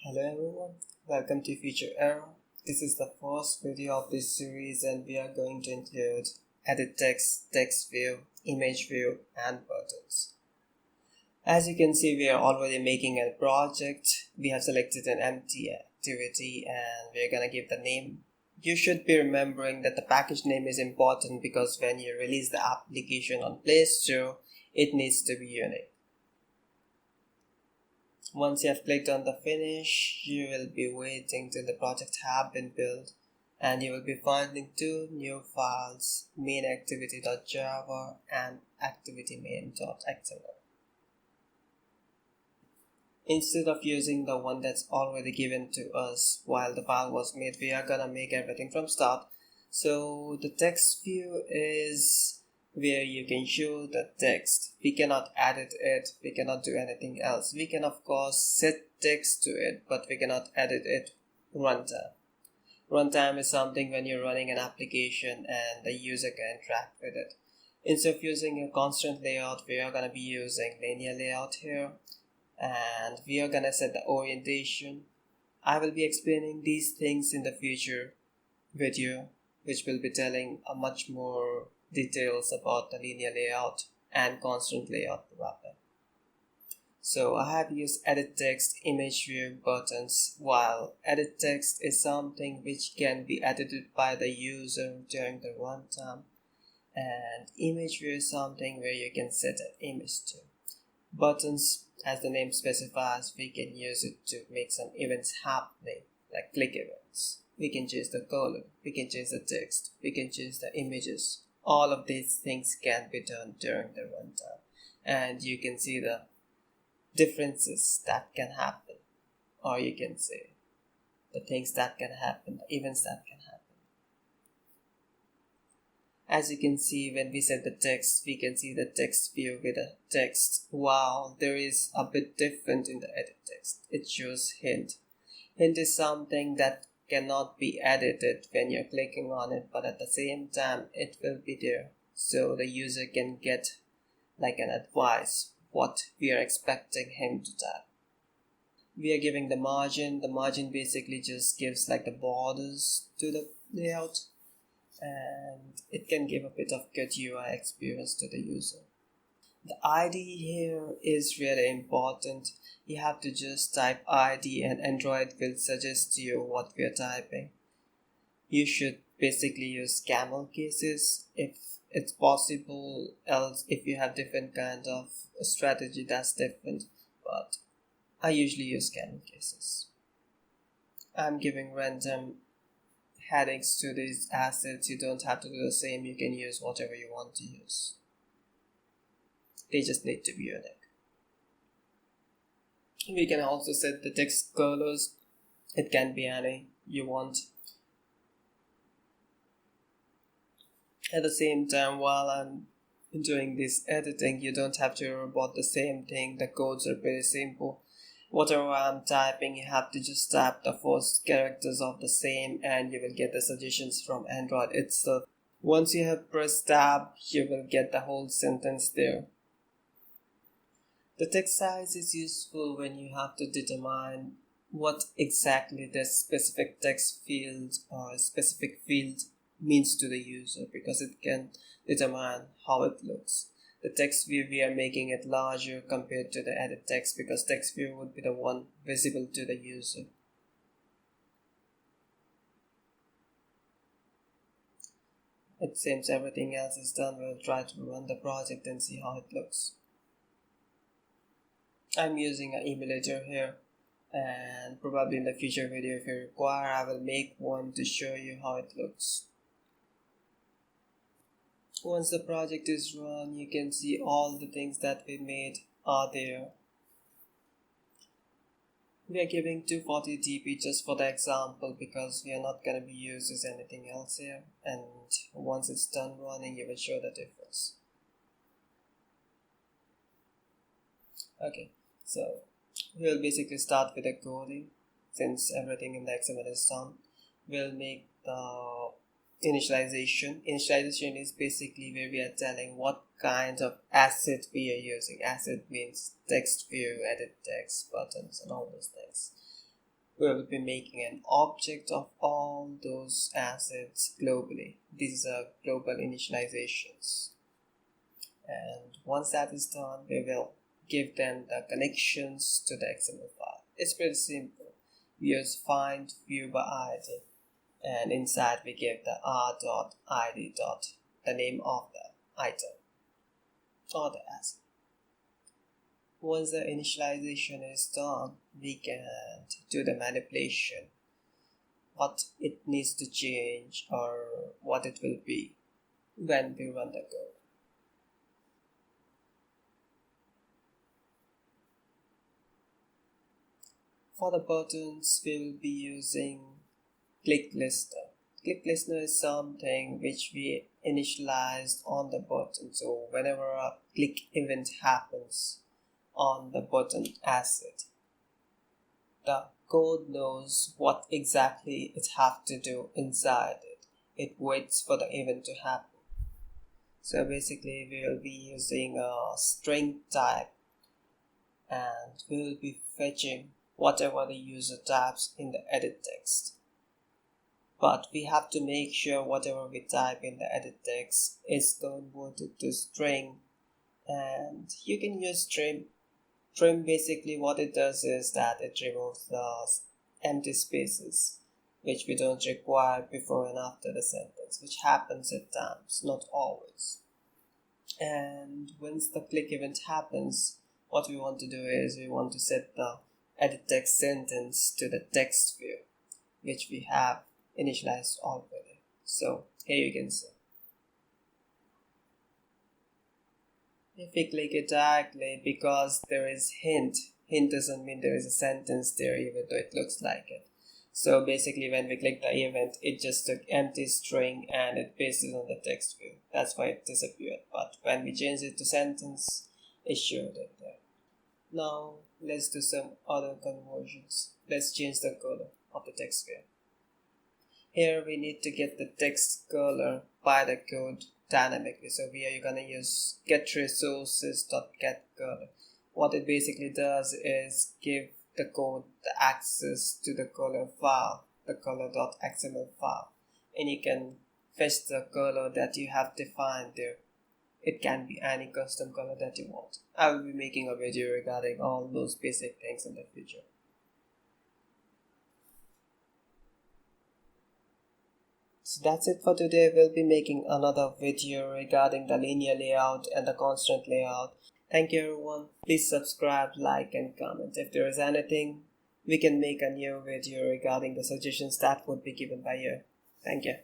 Hello everyone, welcome to Future Era. This is the first video of this series and we are going to include EditText, TextView, ImageView and buttons. As you can see, we are already making a project. We have selected an empty activity and we are going to give the name. You should be remembering that the package name is important because when you release the application on Play Store, it needs to be unique. Once you have clicked on the finish, you will be waiting till the project have been built and you will be finding two new files, mainActivity.java and activitymain.xml. Instead of using the one that's already given to us while the file was made, we are gonna make everything from start. So the text view is where you can show the text. We cannot edit it, we cannot do anything else. We can of course set text to it, but we cannot edit it runtime. Runtime is something when you're running an application and the user can interact with it. Instead of using a constraint layout, we are going to be using linear layout here, and we are going to set the orientation. I will be explaining these things in the future video, which will be telling a much more details about the linear layout and constraint layout wrapper. So I have used EditText, ImageView, buttons, while EditText is something which can be edited by the user during the runtime, and ImageView is something where you can set an image to. Buttons, as the name specifies, we can use it to make some events happening, like click events. We can change the color, we can change the text, we can change the images. All of these things can be done during the runtime, and you can see the differences that can happen, or you can say the things that can happen, the events that can happen. As you can see, when we set the text, we can see the text view with the text. Wow, there is a bit different in the edit text. It shows hint. Hint is something that cannot be edited when you're clicking on it, but at the same time it will be there, so the user can get like an advice what we are expecting him to type. We are giving the margin. The margin basically just gives like the borders to the layout, and it can give a bit of good UI experience to the user. The ID here is really important. You have to just type ID and Android will suggest to you what we are typing. You should basically use camel cases if it's possible, else if you have different kind of strategy, that's different, but I usually use camel cases. I'm giving random headings to these assets. You don't have to do the same, you can use whatever you want to use. They just need to be unique. We can also set the text colors. It can be any you want. At the same time, while I'm doing this editing, you don't have to worry about the same thing. The codes are pretty simple. Whatever I'm typing, you have to just type the first characters of the same and you will get the suggestions from Android itself. Once you have pressed tab, you will get the whole sentence there. The text size is useful when you have to determine what exactly the specific text field or specific field means to the user, because it can determine how it looks. The text view, we are making it larger compared to the edit text because text view would be the one visible to the user. It seems everything else is done. We'll try to run the project and see how it looks. I'm using an emulator here, and probably in the future video, if you require, I will make one to show you how it looks. Once the project is run, you can see all the things that we made are there. We are giving 240 dp just for the example because we are not going to be using anything else here, and once it's done running, you will show the difference. Okay, so we'll basically start with the coding. Since everything in the XML is done, we'll make the initialization. Initialization is basically where we are telling what kind of asset we are using. Asset means text view, edit text, buttons, and all those things. we will be making an object of all those assets globally. These are global initializations. And once that is done, we will give them the connections to the XML file. It's pretty simple. We use find view by ID, and inside we give the r.id. The name of the item or the asset. Once the initialization is done, we can do the manipulation, what it needs to change or what it will be when we run the code. For the buttons, we will be using click listener. Click listener is something which we initialized on the button. So whenever a click event happens on the button asset, the code knows what exactly it has to do inside it. It waits for the event to happen. So basically we will be using a string type, and we will be fetching whatever the user types in the edit text. But we have to make sure whatever we type in the edit text is converted to string, and you can use trim. Trim basically what it does is that it removes the empty spaces which we don't require before and after the sentence, which happens at times, not always. And once the click event happens, what we want to do is we want to set the edit text sentence to the text view, which we have initialized already. So here you can see. If we click it directly, because there is hint doesn't mean there is a sentence there even though it looks like it. So basically when we click the event, it just took empty string and it pasted on the text view. That's why it disappeared. But when we change it to sentence, it showed it there. Now let's do some other conversions. Let's change the color of the text view. Here we need to get the text color by the code dynamically. So here you're gonna use getResources.getColor. What it basically does is give the code the access to the color file, the color.xml file, and you can fetch the color that you have defined there. It can be any custom color that you want. I will be making a video regarding all those basic things in the future. So that's it for today. We'll be making another video regarding the linear layout and the constraint layout. Thank you everyone. Please subscribe, like and comment. If there is anything, we can make a new video regarding the suggestions that would be given by you. Thank you.